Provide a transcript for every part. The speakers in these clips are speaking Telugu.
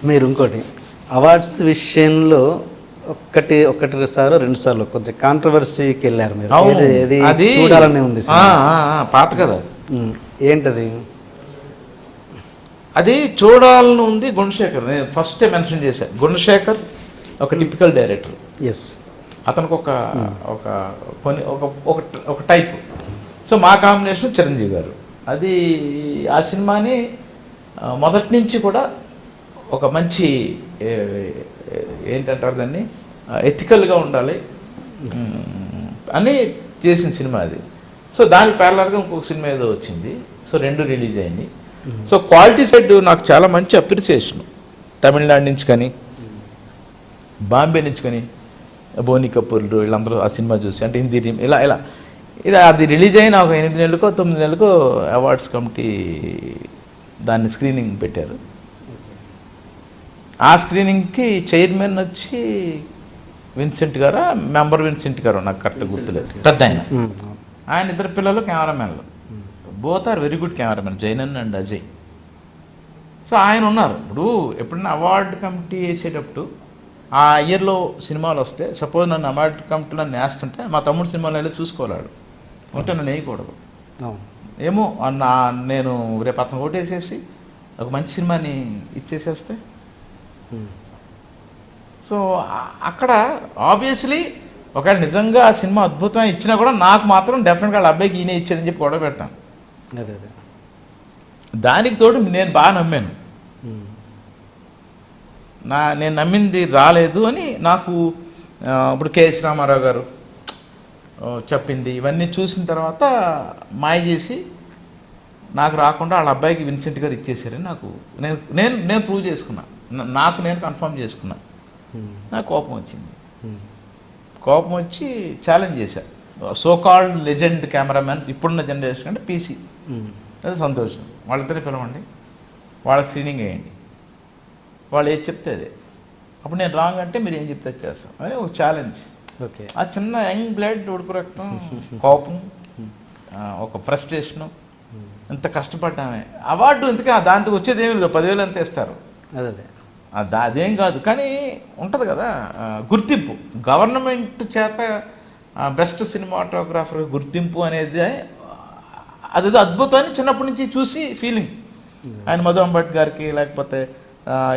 మీరు ఇంకోటి అవార్డ్స్ విషయంలో ఒకటి సార్లు 2 సార్లు కొంచెం కాంట్రవర్సీకి వెళ్ళారు మీరు. ఏది చూడాలనే ఉంది పాత కదా, ఏంటది? అది చూడాలని ఉంది. గుణశేఖర్, నేను ఫస్ట్ మెన్షన్ చేశాను. గుణశేఖర్ ఒక టిపికల్ డైరెక్టర్. ఎస్, అతనికి ఒక ఒక కొన్ని ఒక టైప్. సో మా కాంబినేషన్ చిరంజీవి గారు. అది ఆ సినిమాని మొదటి నుంచి కూడా ఒక మంచి ఏంటంటారు దాన్ని, ఎథికల్గా ఉండాలి అని చేసిన సినిమా అది. సో దానికి ప్యారలర్గా ఇంకొక సినిమా ఏదో వచ్చింది. సో 2 రిలీజ్ అయింది. సో క్వాలిటీ సైడ్ నాకు చాలా మంచి అప్రిసియేషన్. తమిళనాడు నుంచి కానీ, బాంబే నుంచి కానీ, బోని కపూర్లు వీళ్ళందరూ ఆ సినిమా చూసి, అంటే హిందీ ఇలా ఇది అది రిలీజ్ అయిన ఒక 8 నెలలకో 9 నెలలకో అవార్డ్స్ కమిటీ దాన్ని స్క్రీనింగ్ పెట్టారు. ఆ స్క్రీనింగ్కి చైర్మన్ వచ్చి విన్సెంట్ గారా, మెంబర్ విన్సెంట్ గారు, నాకు కరెక్ట్గా గుర్తులేదు, పెద్ద ఆయన 2 పిల్లలు కెమెరామెన్లు. Both are very good cameramen, Jayanan and Ajay. So ఆయన ఉన్నారు. ఇప్పుడు ఎప్పుడైనా అవార్డు కమిటీ వేసేటప్పుడు ఆ ఇయర్లో సినిమాలు వస్తే, సపోజ్ నన్ను అవార్డు కమిటీలో నన్ను వేస్తుంటే మా తమ్ముడు సినిమాలో వెళ్ళి చూసుకోలేడు, ఉంటే నన్ను వేయకూడదు. ఏమో నేను రేపు అతను ఓటేసేసి ఒక మంచి సినిమాని ఇచ్చేసేస్తే. సో అక్కడ ఆబ్వియస్లీ ఒకవేళ నిజంగా ఆ సినిమా అద్భుతంగా ఇచ్చినా కూడా నాకు మాత్రం డెఫినెట్గా వాళ్ళ అబ్బాయికి ఈయనే ఇచ్చాడని చెప్పి గొడవ పెడతాను. దానికి తోడు నేను బాగా నమ్మాను. నేను నమ్మింది రాలేదు అని నాకు ఇప్పుడు కేఎస్ రామారావు గారు చెప్పింది ఇవన్నీ చూసిన తర్వాత మాయ చేసి నాకు రాకుండా వాళ్ళ అబ్బాయికి విన్సెంట్ గారు ఇచ్చేసారని నాకు నేను ప్రూవ్ చేసుకున్నా, నాకు నేను కన్ఫర్మ్ చేసుకున్నా. నాకు కోపం వచ్చింది. కోపం వచ్చి ఛాలెంజ్ చేశారు. సో కాల్డ్ లెజెండ్ కెమెరామ్యాన్స్ ఇప్పుడున్న జనరేషన్ అంటే పీసీ, అది సంతోషం. వాళ్ళిద్దరిని పిలవండి, వాళ్ళ స్క్రీనింగ్ వేయండి, వాళ్ళు ఏది చెప్తే అదే. అప్పుడు నేను రాంగ్ అంటే మీరు ఏం చెప్తే చేస్తాం అని ఒక ఛాలెంజ్. ఓకే, ఆ చిన్న యంగ్ బ్లడ్, ఉడుకు రక్తం, కోపం, ఒక ఫ్రస్ట్రేషను, ఎంత కష్టపడ్డామే. అవార్డు ఇంతకే దాంతో వచ్చేది ఏమి లేదు, 10,000 అంత ఇస్తారు, అదేం కాదు. కానీ ఉంటుంది కదా గుర్తింపు, గవర్నమెంట్ చేత బెస్ట్ సినిమాటోగ్రాఫర్ గుర్తింపు అనేది అదేదో అద్భుతాన్ని చిన్నప్పటి నుంచి చూసి ఫీలింగ్. ఆయన మధురం భట్ గారికి, లేకపోతే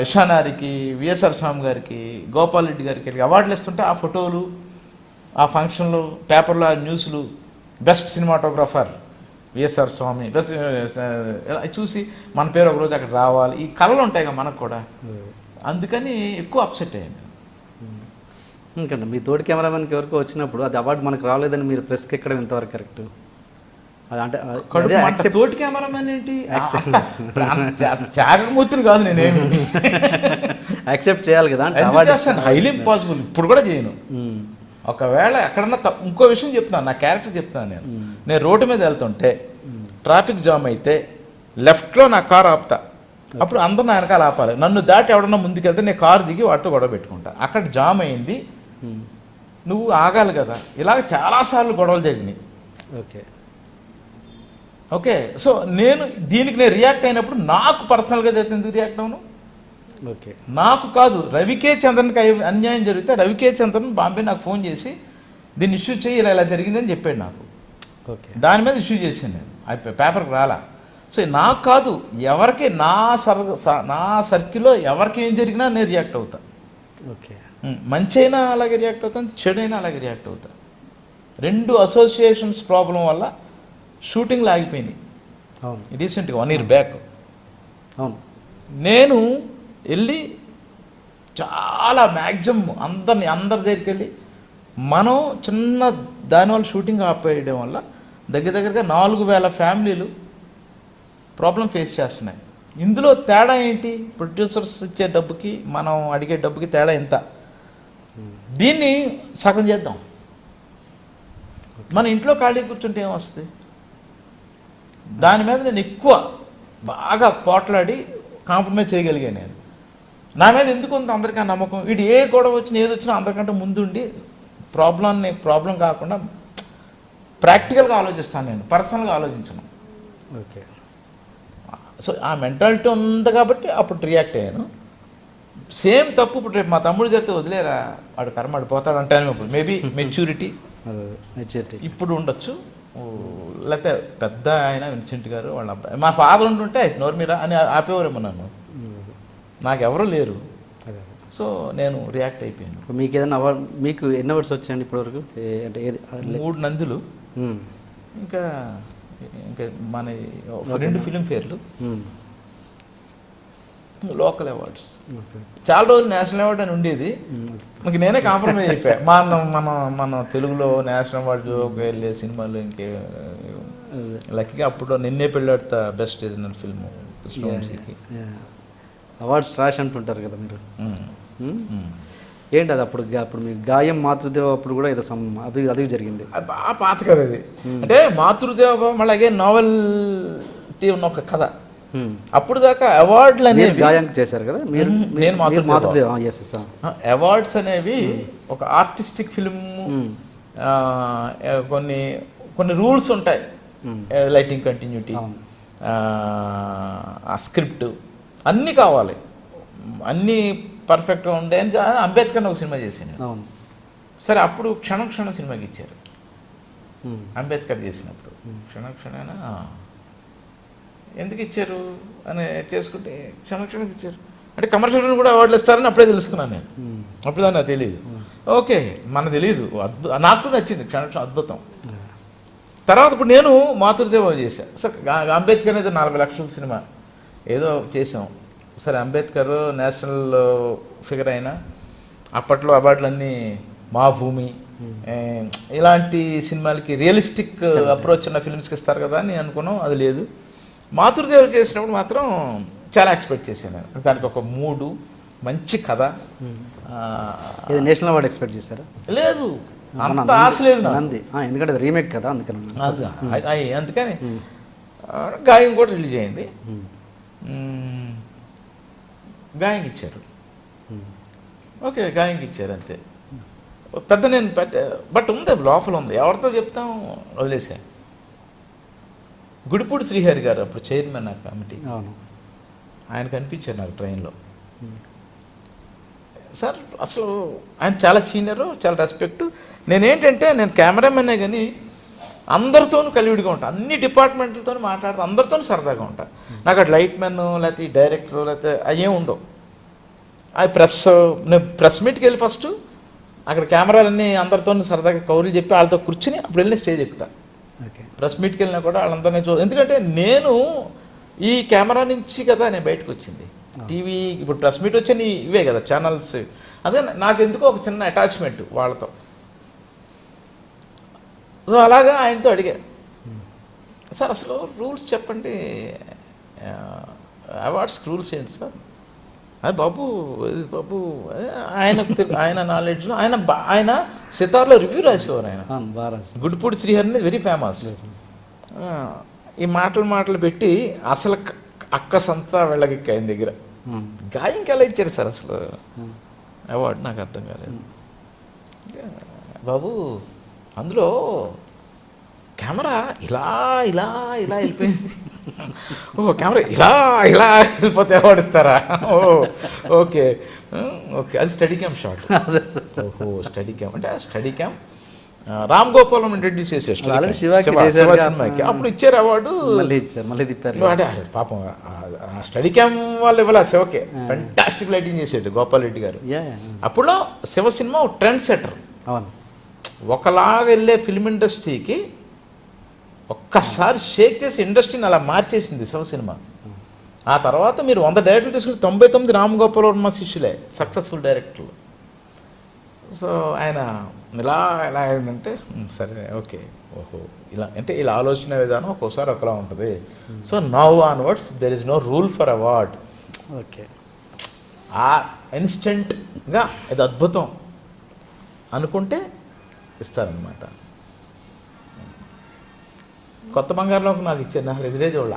ఇషానారికి, విఎస్ఆర్ స్వామి గారికి, గోపాల్ రెడ్డి గారికి అవార్డులు ఇస్తుంటే ఆ ఫోటోలు, ఆ ఫంక్షన్లు, పేపర్లో ఆ న్యూస్లు, బెస్ట్ సినిమాటోగ్రాఫర్ విఎస్ఆర్ స్వామి బెస్ట్ చూసి మన పేరు ఒకరోజు అక్కడ రావాలి, ఈ కళలు ఉంటాయి కదా మనకు కూడా. అందుకని ఎక్కువ అప్సెట్ అయ్యాను. ఎందుకంటే మీ తోటి కెమెరామెన్కి ఎవరికో వచ్చినప్పుడు అది అవార్డు మనకు రాలేదని మీరు ప్రెస్కి ఎక్కడం ఎంతవరకు కరెక్ట్? అది అంటే తోటి కెమెరామెన్ ఏంటి, త్యాగమూర్తిని కాదు నేనేమి యాక్సెప్ట్ చేయాలి కదా. చేస్తాను, హైలీ ఇంపాసిబుల్, ఇప్పుడు కూడా చేయను. ఒకవేళ ఎక్కడన్నా ఇంకో విషయం చెప్తున్నాను, నా క్యారెక్టర్ చెప్తాను. నేను రోడ్డు మీద వెళ్తుంటే ట్రాఫిక్ జామ్ అయితే లెఫ్ట్లో నా కారు ఆపుతా, అప్పుడు అందరూ నా వెనకాల ఆపాలి. నన్ను దాటి ఎవడన్నా ముందుకెళ్తే నేను కారు దిగి వాటితో గొడవ పెట్టుకుంటా. అక్కడ జామ్ అయింది, నువ్వు ఆగాలి కదా. ఇలాగ చాలాసార్లు గొడవలు జరిగినాయి. ఓకే, సో దీనికి నేను రియాక్ట్ అయినప్పుడు నాకు పర్సనల్గా జరిగితే ఎందుకు రియాక్ట్ అవును? ఓకే, నాకు కాదు, రవికే చంద్రన్కి అన్యాయం జరిగితే రవికే చంద్రన్ బాంబే నాకు ఫోన్ చేసి దీన్ని ఇష్యూ చేయి, ఇలా జరిగిందని చెప్పాడు నాకు. ఓకే, దాని మీద ఇష్యూ చేశాను నేను, అయిపోయి పేపర్కి రాలా. సో నాకు కాదు, ఎవరికి నా సర్కిల్లో ఎవరికి ఏం జరిగినా నేను రియాక్ట్ అవుతా. ఓకే, మంచి అయినా అలాగే రియాక్ట్ అవుతాను, చెడు అయినా అలాగే రియాక్ట్ అవుతా. 2 అసోసియేషన్స్ ప్రాబ్లం వల్ల షూటింగ్లు ఆగిపోయినాయి రీసెంట్గా 1 year బ్యాక్. నేను వెళ్ళి చాలా మ్యాక్సిమం అందరి దగ్గరికి వెళ్ళి, మనం చిన్న దానివల్ల షూటింగ్ ఆపేయడం వల్ల దగ్గరగా 4,000 ఫ్యామిలీలు ప్రాబ్లం ఫేస్ చేస్తున్నాయి. ఇందులో తేడా ఏంటి? ప్రొడ్యూసర్స్ ఇచ్చే డబ్బుకి మనం అడిగే డబ్బుకి తేడా ఎంత? దీన్ని సగం చేద్దాం. మన ఇంట్లో ఖాళీ కూర్చుంటే ఏమొస్తుంది? దాని మీద నేను ఎక్కువ బాగా పోట్లాడి కాంప్రమైజ్ చేయగలిగాను. నేను నా మీద ఎందుకు ఉంది అందరికీ నమ్మకం. వీడు ఏ గొడవ వచ్చినా ఏది వచ్చినా అందరికంటే ముందుండి ప్రాబ్లం కాకుండా ప్రాక్టికల్గా ఆలోచిస్తాను, నేను పర్సనల్గా ఆలోచించను. ఓకే, సో ఆ మెంటాలిటీ ఉంది కాబట్టి అప్పుడు రియాక్ట్ అయ్యాను. సేమ్ తప్పు ఇప్పుడు రేపు మా తమ్ముడు జరిగితే వదిలేరా, వాడు కర్మ వాడు పోతాడు అంటాను. ఇప్పుడు మేబీ మెచ్యూరిటీ ఇప్పుడు ఉండొచ్చు, లేకపోతే పెద్ద ఆయన విన్సెంట్ గారు వాళ్ళ అబ్బాయి, మా ఫాదర్ ఉంటుంటే నోరు మీరా అని ఆపేవారేమో నన్ను, నాకెవరూ లేరు. సో నేను రియాక్ట్ అయిపోయాను. మీకు ఏదైనా అవార్డు, మీకు ఎన్ని అవార్డ్స్ వచ్చాయండి ఇప్పటివరకు? అంటే 3 నందులు, ఇంకా ఇంకా మన 2 ఫిలింఫేర్లు, లోకల్ అవార్డ్స్. చాలా రోజులు నేషనల్ అవార్డు అని ఉండేది, ఇంక నేనే కాంప్రమైజ్ అయిపోయా. మన తెలుగులో నేషనల్ అవార్డు వెళ్ళే సినిమాలు ఇంకే లక్కీగా అప్పుడు Ninne Pelladata best regional film కృష్ణవంశీకి అవార్డ్స్ ట్రాష్ అంటుంటారు కదా మీరు. ఏంటి అది అప్పుడు మీకు గాయం మాతృదేవ అప్పుడు కూడా ఏదో అది జరిగింది, బాగా పాత కథ అది. అంటే మాతృదేవ మళ్ళీ అగే నావెల్టీ ఉన్న ఒక కథ. అప్పుడు దాకా అవార్డులు అనేవి గాయం చేశారు కదా మీరు, నేను మాతృదేవ. అవార్డ్స్ అనేవి ఒక ఆర్టిస్టిక్ ఫిల్మ్, కొన్ని రూల్స్ ఉంటాయి, లైటింగ్ కంటిన్యూటీ, ఆ స్క్రిప్ట్ అన్నీ కావాలి, అన్నీ పర్ఫెక్ట్గా ఉండే అని అంబేద్కర్ ఒక సినిమా చేశాను. సరే అప్పుడు క్షణ క్షణ సినిమాకి ఇచ్చారు అంబేద్కర్ చేసినప్పుడు. క్షణ ఎందుకు ఇచ్చారు అని చేసుకుంటే క్షణ క్షణకి ఇచ్చారు అంటే కమర్షియల్ కూడా అవార్డులు ఇస్తారని అప్పుడే తెలుసుకున్నాను నేను. అప్పుడు దాన్ని నాకు తెలియదు. ఓకే మనకు తెలియదు, నాకు నచ్చింది క్షణ అద్భుతం. తర్వాత ఇప్పుడు నేను మాతృదేవ చేశాను. సరే అంబేద్కర్ అనేది 40 లక్షల సినిమా ఏదో చేసాం. సరే అంబేద్కర్ నేషనల్ ఫిగర్ అయినా అప్పట్లో అవార్డులన్నీ మా భూమి ఇలాంటి సినిమాలకి రియలిస్టిక్ అప్రోచ్ ఉన్న ఫిల్మ్స్కి ఇస్తారు కదా అని అనుకున్నాం. అది లేదు. మాతృదేవ చేసినప్పుడు మాత్రం చాలా ఎక్స్పెక్ట్ చేశాను నేను. దానికి ఒక 3 మంచి కథ. నేషనల్ అవార్డు ఎక్స్పెక్ట్ చేశారా? లేదు, అంత ఆశ లేదు ఎందుకంటే రీమేక్ కదా, అందుకని గాయం కూడా రిలీజ్ అయింది. గాయం ఇచ్చారు, ఓకే గాయం ఇచ్చారు అంతే. పెద్ద నేను బట్ ఉంది లోపల ఉంది, ఎవరితో చెప్తాం వదిలేసా. గుడిపూడి శ్రీహరి గారు అప్పుడు చైర్మన్ ఆ కమిటీ, ఆయన కనిపించారు నాకు ట్రైన్లో. సార్ అసలు ఆయన చాలా సీనియరు, చాలా రెస్పెక్టు. నేనేంటంటే నేను కెమెరామెన్నే కానీ అందరితోనూ కలివిడిగా ఉంటాను, అన్ని డిపార్ట్మెంట్లతో మాట్లాడుతూ అందరితో సరదాగా ఉంటాను. నాకు అటు లైట్ మెన్ లేకపోతే ఈ డైరెక్టర్ లేకపోతే అయ్యేం ఉండవు. అది నేను ప్రెస్ మీట్కి వెళ్ళి ఫస్ట్ అక్కడ కెమెరాలన్నీ అందరితో సరదాగా కౌరులు చెప్పి వాళ్ళతో కూర్చుని అప్పుడు వెళ్ళి స్టేజ్ ఎక్కుతాను. ప్రెస్ మీట్కి వెళ్ళినా కూడా వాళ్ళందరినీ ఎందుకంటే నేను ఈ కెమెరా నుంచి కదా నేను బయటకు వచ్చింది. టీవీ ఇప్పుడు ప్రెస్ మీట్ వచ్చి ఇవే కదా ఛానల్స్. అదే నాకు ఎందుకో ఒక చిన్న అటాచ్మెంట్ వాళ్ళతో. సో అలాగా ఆయనతో అడిగారు, సార్ అసలు రూల్స్ చెప్పండి, అవార్డ్స్కి రూల్స్ ఏంటి సార్? అది బాబు ఆయన నాలెడ్జ్లో ఆయన సితార్లో రివ్యూ రాసేవారు. ఆయన గుడిపూడి శ్రీహరి వెరీ ఫేమస్. ఈ మాటలు పెట్టి అసలు అక్కసంతా వెళ్ళగెక్కి ఆయన దగ్గర. గాయంకి ఎలా ఇచ్చారు సార్ అసలు అవార్డు? నాకు అర్థం కాలేదు. బాబు అందులో కెమెరా ఇలా ఇలా ఇలా వెళ్ళిపోయింది. ఓ కెమెరా ఇలా వెళ్ళిపోతే అవార్డు ఇస్తారా? ఓకే ఓకే అది స్టడీ క్యామ్ షాట్. ఓహో స్టడీ క్యామ్ అంటే study cam Ram Gopalam introduce చేసేసారు సినిమాకి. అప్పుడు ఇచ్చారు అవార్డు. అంటే పాపం స్టడీ క్యామ్ వాళ్ళు ఇవ్వాలి శివకే. ఫెంటాస్టిక్ లైటింగ్ చేసాడు గోపాల్ రెడ్డి గారు. అప్పుడులో శివ సినిమా ట్రెండ్ సెటర్. ఒకలాగా వెళ్ళే ఫిల్మ్ ఇండస్ట్రీకి ఒక్కసారి షేక్ చేసి ఇండస్ట్రీని అలా మార్చేసింది శివ సినిమా. ఆ తర్వాత మీరు 100 డైరెక్టర్లు తీసుకుంటే 99 రామ్ గోపాల్ వర్మ శిష్యులే సక్సెస్ఫుల్ డైరెక్టర్లు. సో ఆయన ఇలా ఎలా అయిందంటే సరే ఓకే ఓహో ఇలా అంటే ఇలా ఆలోచన విధానం ఒక్కోసారి ఒకలా ఉంటుంది. So now onwards there is no rule for award. Okay ఆ ఇన్స్టెంట్గా ఇది అద్భుతం అనుకుంటే ఇస్తారనమాట. కొత్త బంగారులోకి నాకు ఇచ్చారు, నాకు ఎదురే చూడాల.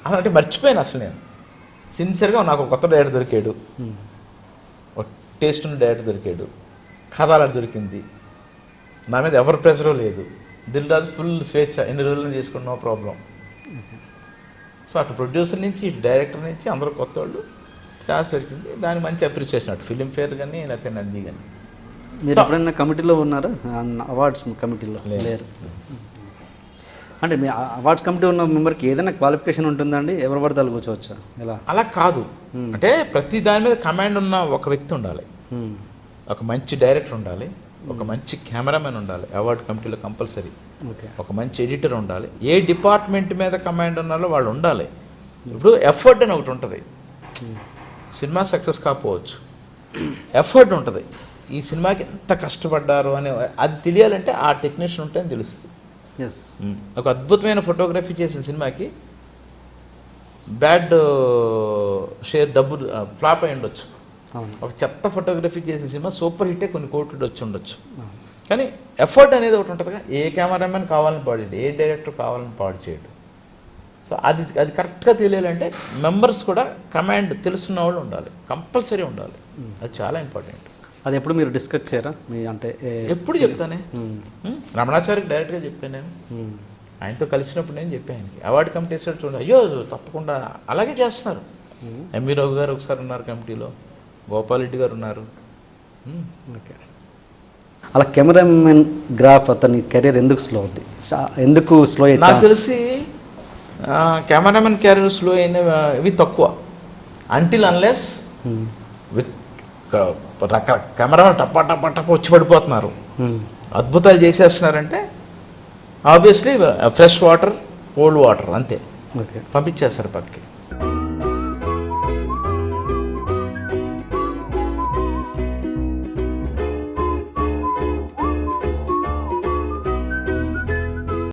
అలాంటి మర్చిపోయాను అసలు నేను సిన్సియర్గా. నాకు కొత్త డైరెక్టర్ దొరికాడు, టేస్ట్ ఉన్న డైరెక్టర్ దొరికాడు, కథ అలా దొరికింది, నా మీద ఎవరి ప్రెషరు లేదు. దిల్ రాజు ఫుల్ స్వేచ్ఛ, ఎన్ని రోజులు చేసుకున్న నో ప్రాబ్లం. సో అటు ప్రొడ్యూసర్ నుంచి ఇటు డైరెక్టర్ నుంచి అందరూ కొత్త వాళ్ళు ఛాన్స్ దొరికింది, దాని మంచి అప్రిసియేషన్ అటు ఫిలింఫేర్ కానీ లేకపోతే నంది కానీ. మీరు ఎప్పుడైనా కమిటీలో ఉన్నారా? అవార్డ్స్ కమిటీలో లేరు. అంటే మీ అవార్డ్స్ కమిటీ ఉన్న మెంబర్కి ఏదైనా క్వాలిఫికేషన్ ఉంటుందండి? ఎవరు పడితే వాళ్ళు కూర్చోవచ్చా? ఎలా? అలా కాదు. అంటే ప్రతి దాని మీద కమాండ్ ఉన్న ఒక వ్యక్తి ఉండాలి, ఒక మంచి డైరెక్టర్ ఉండాలి, ఒక మంచి కెమెరామెన్ ఉండాలి అవార్డు కమిటీలో కంపల్సరీ, ఒక మంచి ఎడిటర్ ఉండాలి. ఏ డిపార్ట్మెంట్ మీద కమాండ్ ఉన్నారో వాళ్ళు ఉండాలి. ఇప్పుడు ఎఫర్ట్ అని ఒకటి ఉంటుంది. సినిమా సక్సెస్ కాకపోవచ్చు, ఎఫర్ట్ ఉంటుంది. ఈ సినిమాకి ఎంత కష్టపడ్డారు అని అది తెలియాలంటే ఆ టెక్నీషియన్ ఉంటేనే తెలుస్తుంది. ఒక అద్భుతమైన ఫోటోగ్రఫీ చేసిన సినిమాకి బ్యాడ్ షేర్ డబ్బు ఫ్లాప్ అయి ఉండొచ్చు. ఒక చెత్త ఫోటోగ్రఫీ చేసిన సినిమా సూపర్ హిట్టే కొన్ని కోట్లు వచ్చి ఉండొచ్చు. కానీ ఎఫర్ట్ అనేది ఒకటి ఉంటుంది కదా. ఏ కెమెరామెన్ కావాలని పాడేడు, ఏ డైరెక్టర్ కావాలని పాడు చేయడు. సో అది కరెక్ట్గా తెలియాలంటే మెంబర్స్ కూడా కమాండ్ తెలుసున్న వాళ్ళు ఉండాలి, కంపల్సరీ ఉండాలి. అది చాలా ఇంపార్టెంట్. అది ఎప్పుడు మీరు డిస్కస్ చేయరా? మీ అంటే ఎప్పుడు చెప్తానే, రమణాచారికి డైరెక్ట్గా చెప్పాను నేను. ఆయనతో కలిసినప్పుడు నేను చెప్పాను ఆయనకి. అవార్డు కమిటీ వేసాడు చూడండి, అయ్యో తప్పకుండా అలాగే చేస్తున్నారు. ఎంవి రావు గారు ఒకసారి ఉన్నారు కమిటీలో, గోపాల్ రెడ్డి గారు ఉన్నారు. ఓకే. అలా కెమెరామెన్ గ్రాఫ్ అతని కెరీర్ ఎందుకు స్లో అవుద్ది? ఎందుకు స్లో అయ్యి? నాకు తెలిసి కెమెరామెన్ కెరీర్ స్లో అయినవి తక్కువ. అంటిల్ అన్లెస్ విత్ కెమెరామెన్ టప్ప టప్ప టప్ప వచ్చి పడిపోతున్నారు, అద్భుతాలు చేసేస్తున్నారంటే obviously fresh water, cold water అంతే పంపించేస్తారు పక్కకి.